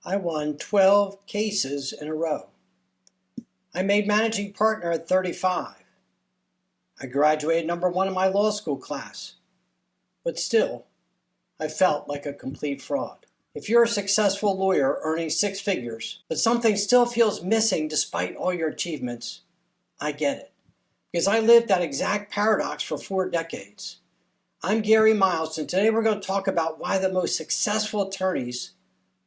I won 12 cases in a row. I made managing partner at 35. I graduated number one in my law school class. But still, I felt like a complete fraud. If you're a successful lawyer earning six figures, but something still feels missing despite all your achievements, I get it. Because I lived that exact paradox for 4 decades. I'm Gary Miles, and today we're going to talk about why the most successful attorneys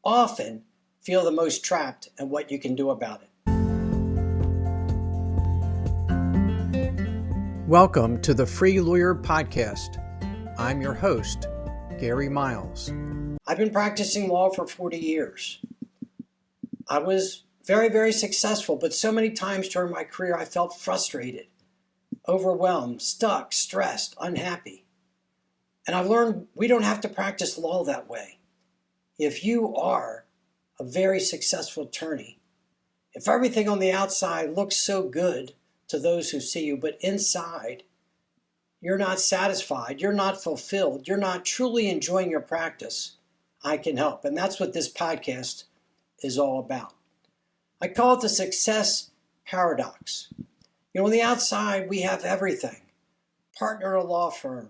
often feel the most trapped and what you can do about it. Welcome to the Free Lawyer Podcast. I'm your host, Gary Miles. I've been practicing law for 40 years. I was very, very successful, but so many times during my career I felt frustrated, overwhelmed, stuck, stressed, unhappy. And I've learned we don't have to practice law that way. If you are a very successful attorney, if everything on the outside looks so good to those who see you, but inside you're not satisfied, you're not fulfilled, you're not truly enjoying your practice, I can help. And that's what this podcast is all about. I call it the success paradox. On the outside, we have everything. Partner at a law firm,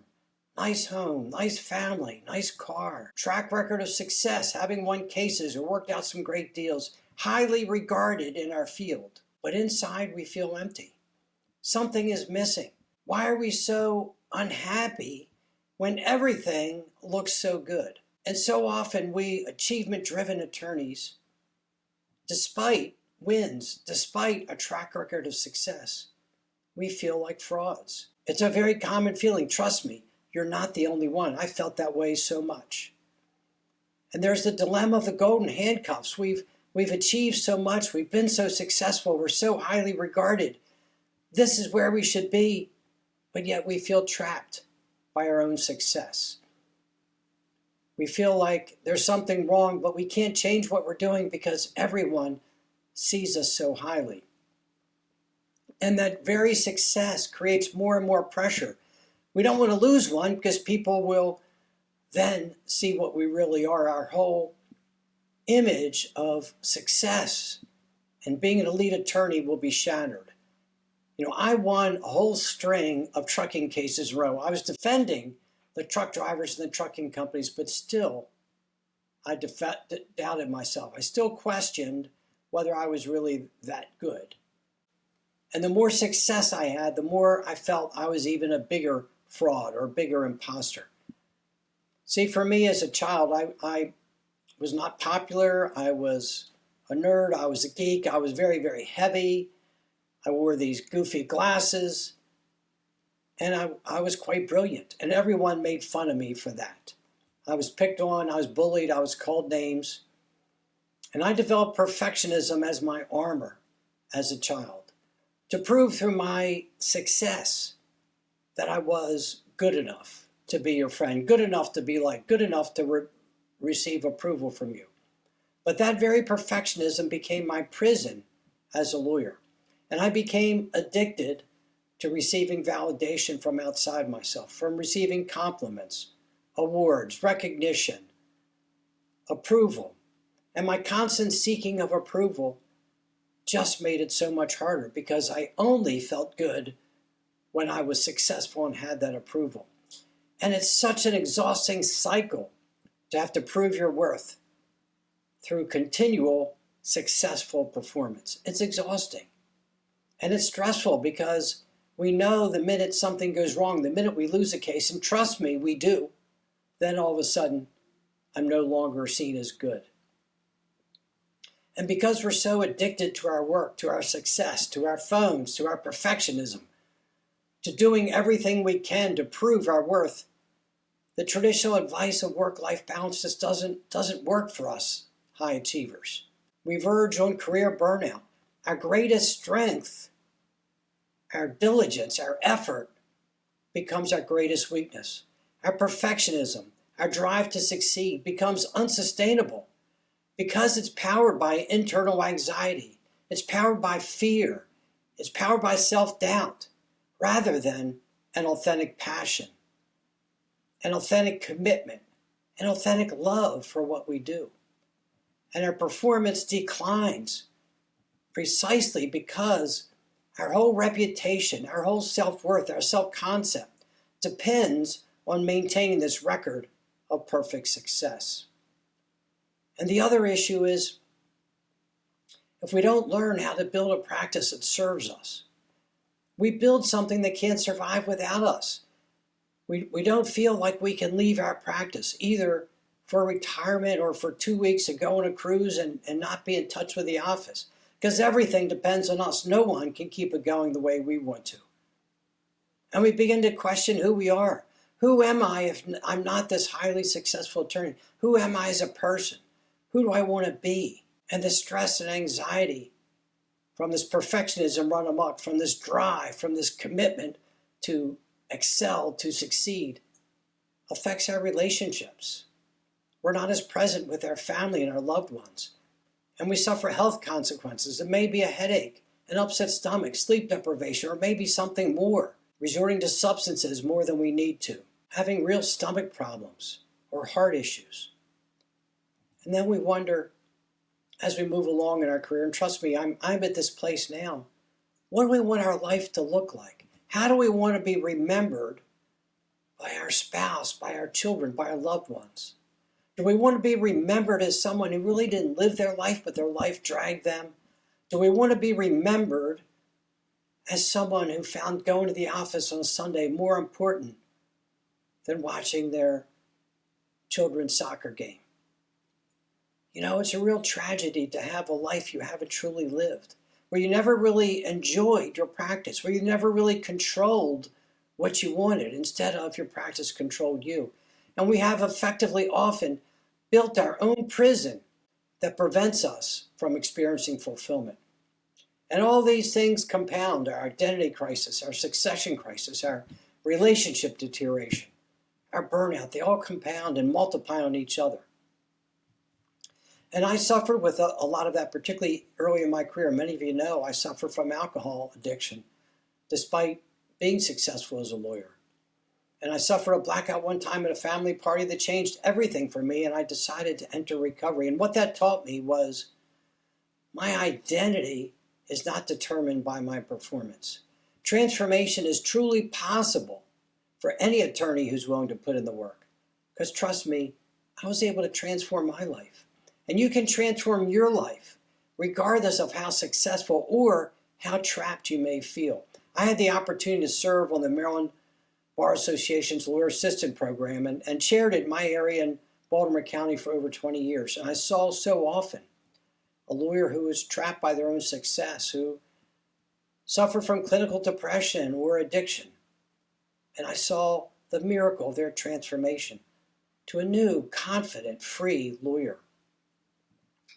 nice home, nice family, nice car, track record of success, having won cases or worked out some great deals, highly regarded in our field. But inside, we feel empty. Something is missing. Why are we so unhappy when everything looks so good? And so often we achievement-driven attorneys, despite wins, despite a track record of success, we feel like frauds. It's a very common feeling. Trust me, you're not the only one. I felt that way so much. And there's the dilemma of the golden handcuffs. We've achieved so much. We've been so successful. We're so highly regarded. This is where we should be, but yet we feel trapped by our own success. We feel like there's something wrong, but we can't change what we're doing because everyone sees us so highly. And that very success creates more and more pressure. We don't want to lose one because people will then see what we really are. Our whole image of success and being an elite attorney will be shattered. I won a whole string of trucking cases in a row. I was defending the truck drivers and the trucking companies, but still, I doubted myself. I still questioned whether I was really that good. And the more success I had, the more I felt I was even a bigger fraud or a bigger imposter. See, for me as a child, I was not popular. I was a nerd. I was a geek. I was very, very heavy. I wore these goofy glasses, and I was quite brilliant, and everyone made fun of me for that. I was picked on, I was bullied, I was called names, and I developed perfectionism as my armor as a child to prove through my success that I was good enough to be your friend, good enough to be liked, good enough to receive approval from you. But that very perfectionism became my prison as a lawyer. And I became addicted to receiving validation from outside myself, from receiving compliments, awards, recognition, approval. And my constant seeking of approval just made it so much harder because I only felt good when I was successful and had that approval. And it's such an exhausting cycle to have to prove your worth through continual successful performance. It's exhausting. And it's stressful because we know the minute something goes wrong, the minute we lose a case, and trust me, we do, then all of a sudden, I'm no longer seen as good. And because we're so addicted to our work, to our success, to our phones, to our perfectionism, to doing everything we can to prove our worth, the traditional advice of work-life balance just doesn't work for us high achievers. We verge on career burnout. Our greatest strength, our diligence, our effort becomes our greatest weakness. Our perfectionism, our drive to succeed becomes unsustainable because it's powered by internal anxiety. It's powered by fear. It's powered by self-doubt rather than an authentic passion, an authentic commitment, an authentic love for what we do. and our performance declines precisely because our whole reputation, our whole self-worth, our self-concept depends on maintaining this record of perfect success. And the other issue is, if we don't learn how to build a practice that serves us, we build something that can't survive without us. We don't feel like we can leave our practice, either for retirement or for 2 weeks to go on a cruise and not be in touch with the office, because everything depends on us. No one can keep it going the way we want to. And we begin to question who we are. Who am I if I'm not this highly successful attorney? Who am I as a person? Who do I want to be? And the stress and anxiety from this perfectionism run amok, from this drive, from this commitment to excel, to succeed, affects our relationships. We're not as present with our family and our loved ones. And we suffer health consequences. It may be a headache, an upset stomach, sleep deprivation, or maybe something more, resorting to substances more than we need to, having real stomach problems or heart issues. And then we wonder, as we move along in our career, and trust me, I'm at this place now, what do we want our life to look like? How do we want to be remembered by our spouse, by our children, by our loved ones? Do we want to be remembered as someone who really didn't live their life, but their life dragged them? Do we want to be remembered as someone who found going to the office on Sunday more important than watching their children's soccer game? You know, it's a real tragedy to have a life you haven't truly lived, where you never really enjoyed your practice, where you never really controlled what you wanted, instead of your practice controlled you. And we have effectively often built our own prison that prevents us from experiencing fulfillment. And all these things compound our identity crisis, our succession crisis, our relationship deterioration, our burnout. They all compound and multiply on each other. And I suffered with a lot of that, particularly early in my career. Many of you know I suffer from alcohol addiction, despite being successful as a lawyer. And I suffered a blackout one time at a family party that changed everything for me, and I decided to enter recovery. And what that taught me was my identity is not determined by my performance. Transformation is truly possible for any attorney who's willing to put in the work. Because trust me, I was able to transform my life. And you can transform your life, regardless of how successful or how trapped you may feel. I had the opportunity to serve on the Maryland Bar Association's Lawyer Assistant Program and chaired it in my area in Baltimore County for over 20 years. And I saw so often a lawyer who was trapped by their own success, who suffered from clinical depression or addiction. And I saw the miracle of their transformation to a new, confident, free lawyer.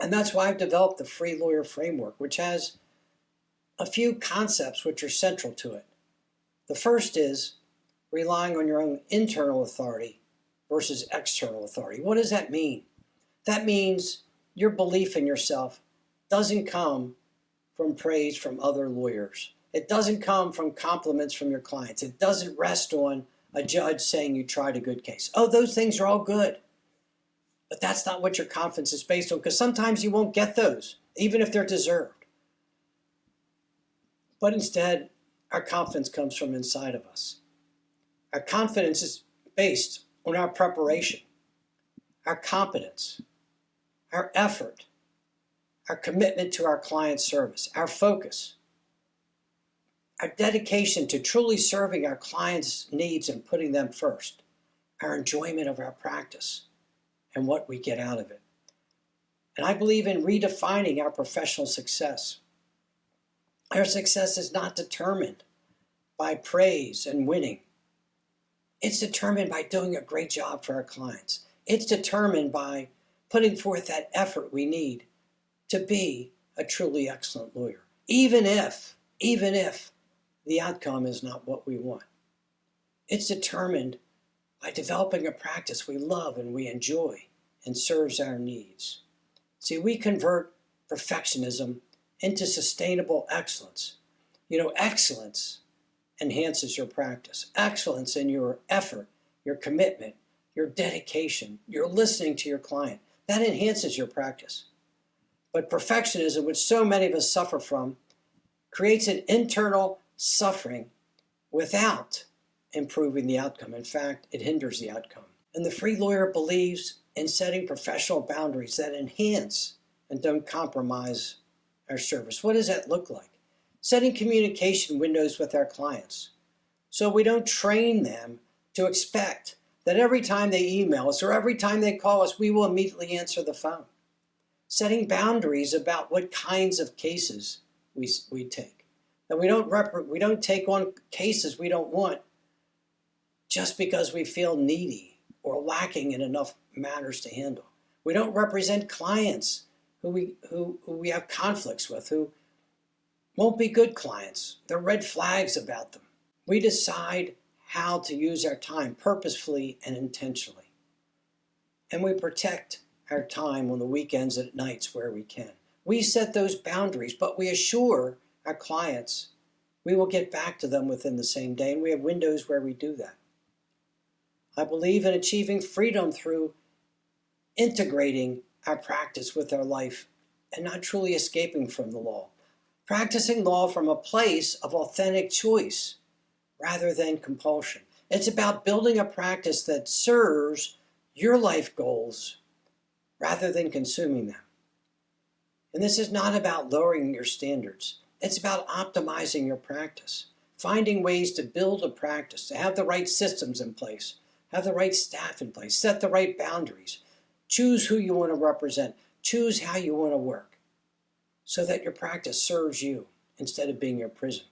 And that's why I've developed the Free Lawyer Framework, which has a few concepts which are central to it. The first is relying on your own internal authority versus external authority. What does that mean? That means your belief in yourself doesn't come from praise from other lawyers. It doesn't come from compliments from your clients. It doesn't rest on a judge saying you tried a good case. Oh, those things are all good. But that's not what your confidence is based on, because sometimes you won't get those, even if they're deserved. But instead, our confidence comes from inside of us. Our confidence is based on our preparation, our competence, our effort, our commitment to our client service, our focus, our dedication to truly serving our clients' needs and putting them first, our enjoyment of our practice and what we get out of it. And I believe in redefining our professional success. Our success is not determined by praise and winning. It's determined by doing a great job for our clients. It's determined by putting forth that effort we need to be a truly excellent lawyer, even if the outcome is not what we want. It's determined by developing a practice we love and we enjoy and serves our needs. See, we convert perfectionism into sustainable excellence. You know, excellence enhances your practice. Excellence in your effort, your commitment, your dedication, your listening to your client. That enhances your practice. But perfectionism, which so many of us suffer from, creates an internal suffering without improving the outcome. In fact, it hinders the outcome. And the free lawyer believes in setting professional boundaries that enhance and don't compromise our service. What does that look like? Setting communication windows with our clients so we don't train them to expect that every time they email us or every time they call us, we will immediately answer the phone. Setting boundaries about what kinds of cases we take. That we don't take on cases we don't want just because we feel needy or lacking in enough matters to handle. We don't represent clients who we have conflicts with, who won't be good clients. There are red flags about them. We decide how to use our time purposefully and intentionally. And we protect our time on the weekends and at nights where we can. We set those boundaries, but we assure our clients we will get back to them within the same day, and we have windows where we do that. I believe in achieving freedom through integrating our practice with our life and not truly escaping from the law. Practicing law from a place of authentic choice rather than compulsion. It's about building a practice that serves your life goals rather than consuming them. And this is not about lowering your standards. It's about optimizing your practice, finding ways to build a practice, to have the right systems in place, have the right staff in place, set the right boundaries, choose who you want to represent, choose how you want to work, so that your practice serves you instead of being your prison.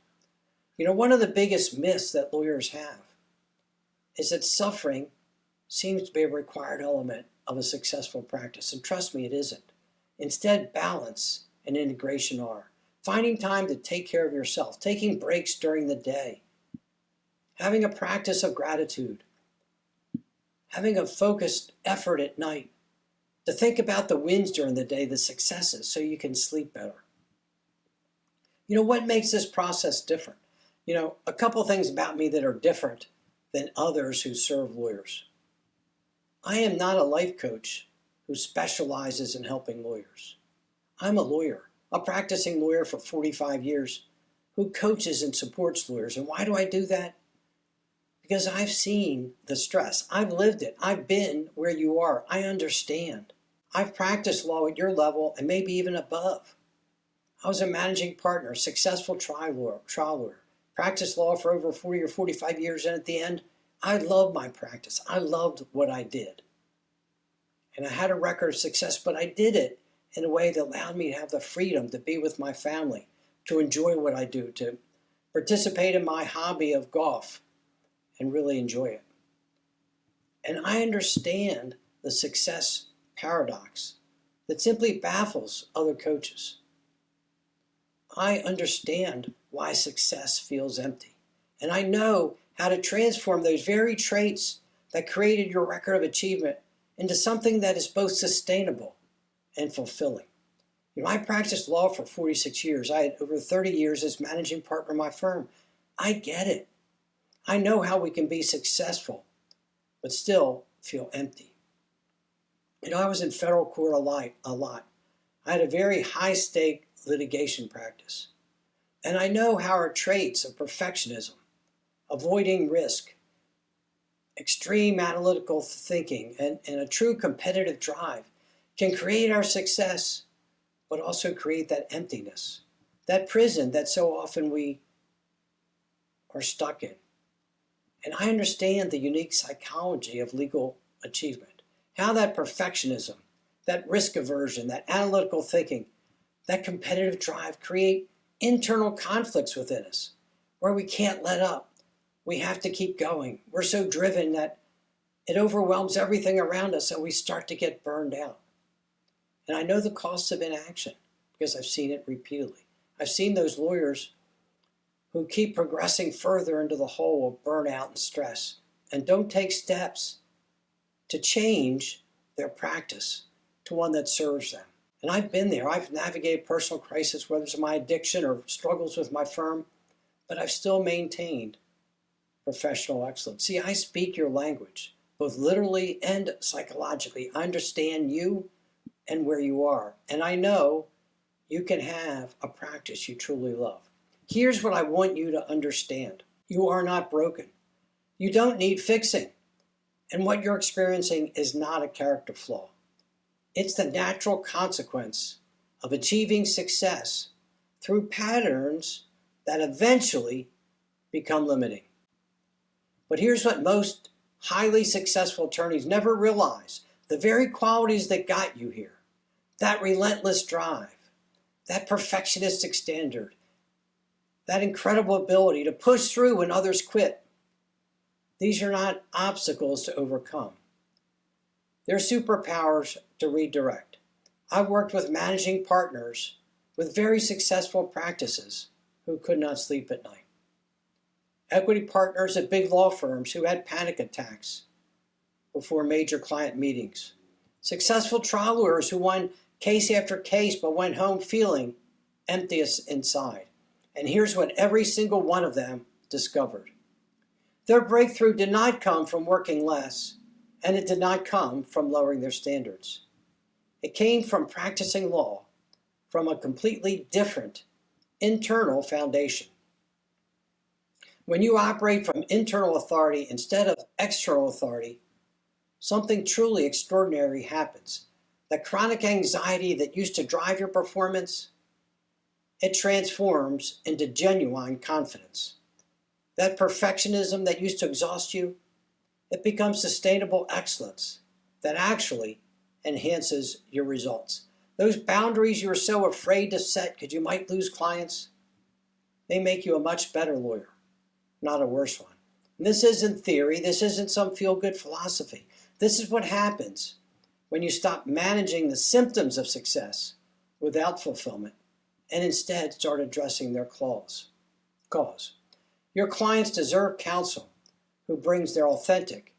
You know, one of the biggest myths that lawyers have is that suffering seems to be a required element of a successful practice. And trust me, it isn't. Instead, balance and integration are. Finding time to take care of yourself, taking breaks during the day, having a practice of gratitude, having a focused effort at night to think about the wins during the day, the successes, so you can sleep better. You know, what makes this process different? You know, a couple things about me that are different than others who serve lawyers. I am not a life coach who specializes in helping lawyers. I'm a lawyer, a practicing lawyer for 45 years who coaches and supports lawyers. And why do I do that? Because I've seen the stress. I've lived it. I've been where you are. I understand. I've practiced law at your level and maybe even above. I was a managing partner, a successful trial lawyer, practiced law for over 40 or 45 years, and at the end, I loved my practice. I loved what I did. And I had a record of success, but I did it in a way that allowed me to have the freedom to be with my family, to enjoy what I do, to participate in my hobby of golf and really enjoy it. And I understand the success paradox that simply baffles other coaches. I understand why success feels empty. And I know how to transform those very traits that created your record of achievement into something that is both sustainable and fulfilling. You know, I practiced law for 46 years. I had over 30 years as managing partner of my firm. I get it. I know how we can be successful, but still feel empty. You know, I was in federal court a lot. I had a very high-stake litigation practice. And I know how our traits of perfectionism, avoiding risk, extreme analytical thinking, and a true competitive drive can create our success, but also create that emptiness, that prison that so often we are stuck in. And I understand the unique psychology of legal achievement, how that perfectionism, that risk aversion, that analytical thinking, that competitive drive create internal conflicts within us where we can't let up. We have to keep going. We're so driven that it overwhelms everything around us and we start to get burned out. And I know the costs of inaction because I've seen it repeatedly. I've seen those lawyers who keep progressing further into the hole of burnout and stress and don't take steps to change their practice to one that serves them. And I've been there. I've navigated personal crisis, whether it's my addiction or struggles with my firm, but I've still maintained professional excellence. See, I speak your language, both literally and psychologically. I understand you and where you are. And I know you can have a practice you truly love. Here's what I want you to understand. You are not broken. You don't need fixing. And what you're experiencing is not a character flaw. It's the natural consequence of achieving success through patterns that eventually become limiting. But here's what most highly successful attorneys never realize: the very qualities that got you here, that relentless drive, that perfectionistic standard, that incredible ability to push through when others quit, these are not obstacles to overcome. They're superpowers to redirect. I've worked with managing partners with very successful practices who could not sleep at night. Equity partners at big law firms who had panic attacks before major client meetings. Successful trial lawyers who won case after case but went home feeling empty inside. And here's what every single one of them discovered. Their breakthrough did not come from working less, and it did not come from lowering their standards. It came from practicing law from a completely different internal foundation. When you operate from internal authority instead of external authority, something truly extraordinary happens. The chronic anxiety that used to drive your performance, it transforms into genuine confidence. That perfectionism that used to exhaust you, it becomes sustainable excellence that actually enhances your results. Those boundaries you were so afraid to set because you might lose clients, they make you a much better lawyer, not a worse one. And this isn't theory. This isn't some feel-good philosophy. This is what happens when you stop managing the symptoms of success without fulfillment and instead start addressing their cause. Your clients deserve counsel who brings their authentic,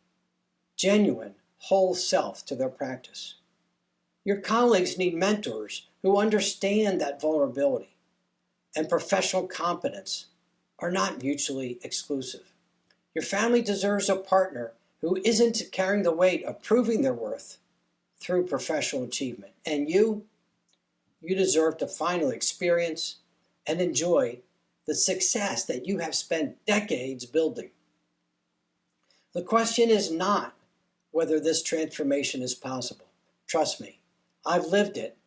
genuine, whole self to their practice. Your colleagues need mentors who understand that vulnerability and professional competence are not mutually exclusive. Your family deserves a partner who isn't carrying the weight of proving their worth through professional achievement. And you deserve to finally experience and enjoy the success that you have spent decades building. The question is not whether this transformation is possible. Trust me, I've lived it,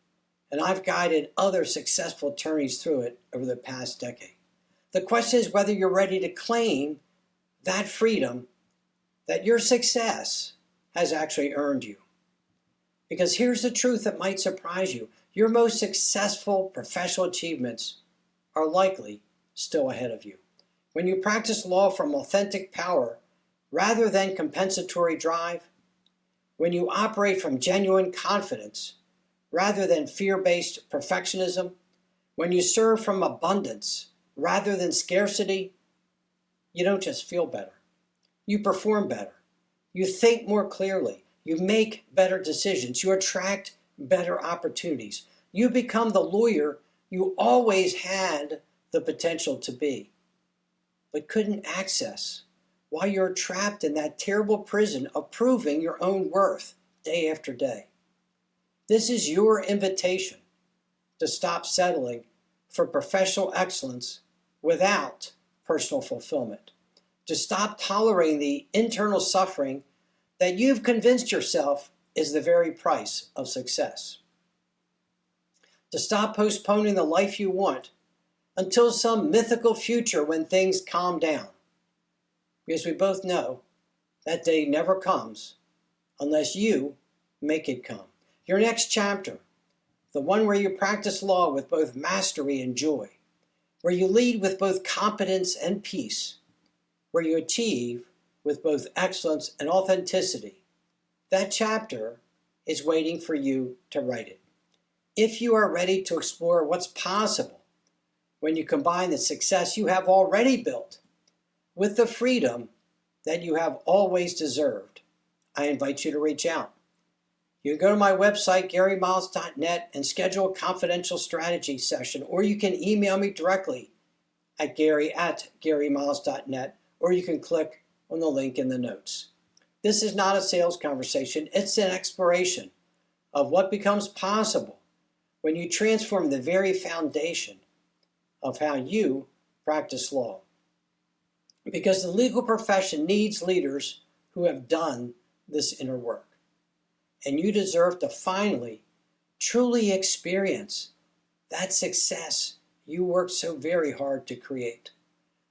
and I've guided other successful attorneys through it over the past decade. The question is whether you're ready to claim that freedom that your success has actually earned you. Because here's the truth that might surprise you. Your most successful professional achievements are likely still ahead of you. When you practice law from authentic power rather than compensatory drive, when you operate from genuine confidence rather than fear-based perfectionism, when you serve from abundance rather than scarcity, you don't just feel better. You perform better. You think more clearly. You make better decisions. You attract better opportunities. You become the lawyer you always had the potential to be, but couldn't access while you're trapped in that terrible prison of proving your own worth day after day. This is your invitation to stop settling for professional excellence without personal fulfillment, to stop tolerating the internal suffering that you've convinced yourself is the very price of success, to stop postponing the life you want until some mythical future when things calm down. Because we both know that day never comes unless you make it come. Your next chapter, the one where you practice law with both mastery and joy, where you lead with both competence and peace, where you achieve with both excellence and authenticity, that chapter is waiting for you to write it. If you are ready to explore what's possible when you combine the success you have already built with the freedom that you have always deserved, I invite you to reach out. You can go to my website, GaryMiles.net, and schedule a confidential strategy session, or you can email me directly at Gary@GaryMiles.net, or you can click on the link in the notes. This is not a sales conversation. It's an exploration of what becomes possible when you transform the very foundation of how you practice law. Because the legal profession needs leaders who have done this inner work. And you deserve to finally, truly experience that success you worked so very hard to create.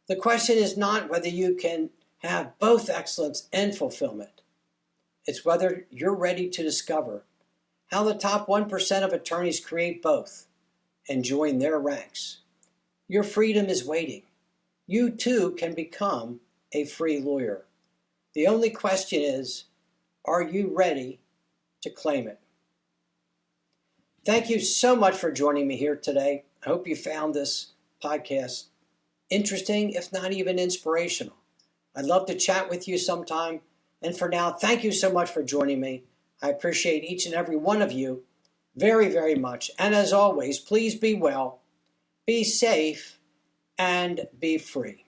The question is not whether you can have both excellence and fulfillment. It's whether you're ready to discover how the top 1% of attorneys create both and join their ranks. Your freedom is waiting. You too can become a free lawyer. The only question is, are you ready to claim it? Thank you so much for joining me here today. I hope you found this podcast interesting, if not even inspirational. I'd love to chat with you sometime. And for now, thank you so much for joining me. I appreciate each and every one of you very, very much. And as always, please be well, be safe, and be free.